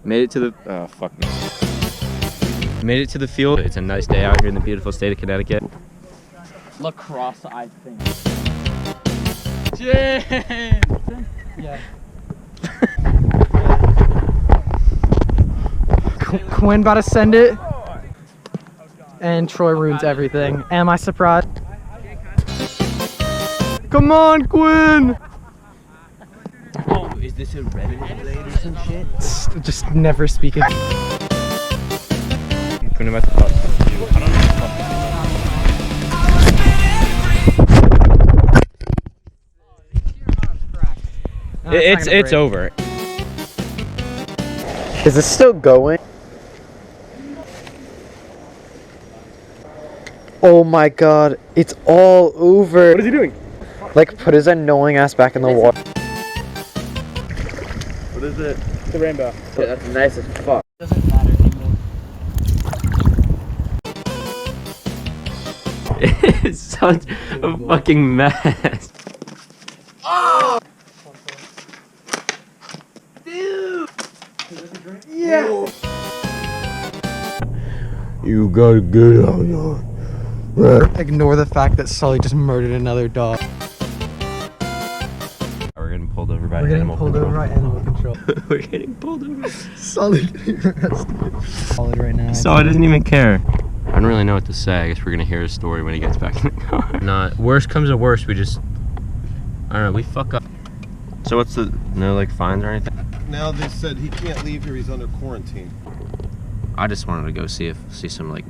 Made it to the, oh fuck me. Made it to the field. It's a nice day out here in the beautiful state of Connecticut. Lacrosse, I think. James! Yeah. Quinn about to send it. And Troy ruins everything. Am I surprised? Come on, Quinn! Oh, is this a revenue blade or some shit? Just never speak again. Quinn about to pop. I don't know. It's over. Is this still going? Oh my god, it's all over. What is he doing? Like, put his annoying ass back in the water. What is it? The rainbow. Yeah, that's nice as fuck. Doesn't matter anymore. It's such a fucking mess. Oh! Dude! Yeah! You gotta get out now. Ignore the fact that Sully just murdered another dog. We're getting pulled over by We're getting animal pulled control. over by animal control. We're getting pulled over. Sully getting arrested. Solid right now. Sully doesn't even care. I don't really know what to say. I guess we're gonna hear his story when he gets back in the car. Not worst comes to worst, we just, I don't know, we fuck up. So what's the, no like fines or anything? Now they said he can't leave here, he's under quarantine. I just wanted to go see some like,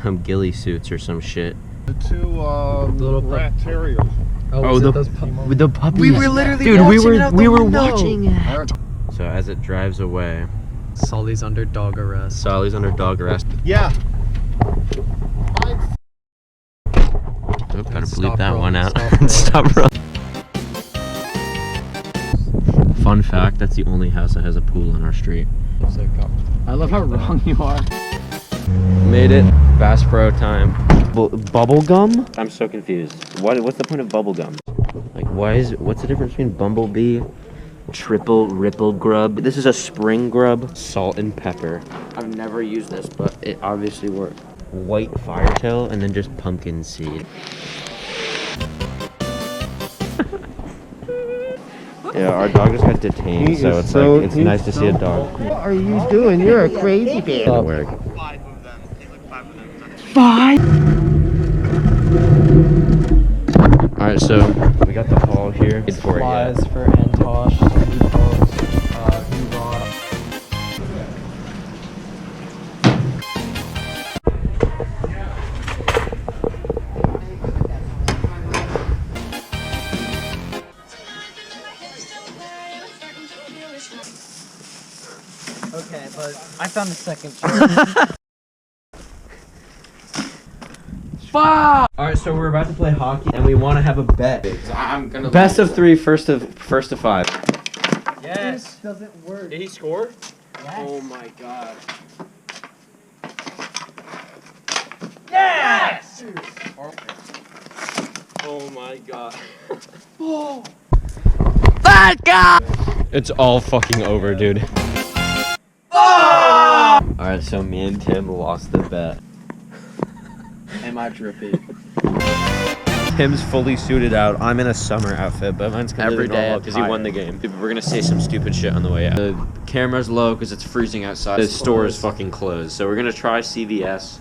some ghillie suits or some shit. The two Little rat terriers. Oh, the puppies. We were literally Dude, watching we it out the were window. watching it. So as it drives away, Sully's under dog arrest. Sully's under dog arrest. Yeah. Oh, gotta bleep that one out. Stop Stop rolling. Fun fact, that's the only house that has a pool on our street. I love how wrong you are. Made it. Bass Pro time. Bubble gum? I'm so confused. What's the point of bubble gum? Like, what's the difference between Bumblebee, Triple Ripple Grub? This is a spring grub, salt and pepper. I've never used this, but it obviously worked. White firetail, and then just pumpkin seed. Yeah, our dog just got detained, so it's like, it's nice to see a dog. What are you doing? You're a crazy bear. Didn't work. 5 of them. Take like 5 of them. 5? Alright, so we got the haul here. Good for it, yeah. Supplies for Antosh, new boats, new rod. Okay, but I found the second chance. Fuck! Alright, so we're about to play hockey and we want to have a bet. I'm gonna Best of 3, first of 5. Yes! This doesn't work. Did he score? Yes. Oh my god. Yes! Oh my god. Oh. It's all fucking over, dude. Oh! Alright, so me and Tim lost the bet. Am I drippy? Tim's fully suited out. I'm in a summer outfit, but mine's Every completely day normal I'm because he won the game. We're gonna say some stupid shit on the way out. The camera's low because it's freezing outside. The store is fucking closed, so we're gonna try CVS.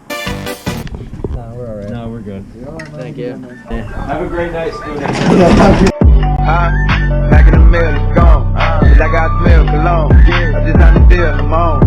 No, we're alright. No, we're good. Thank you. Have a great night, student. Back in the mill, it's gone. Cause I got smell cologne. I just had to feel the moan.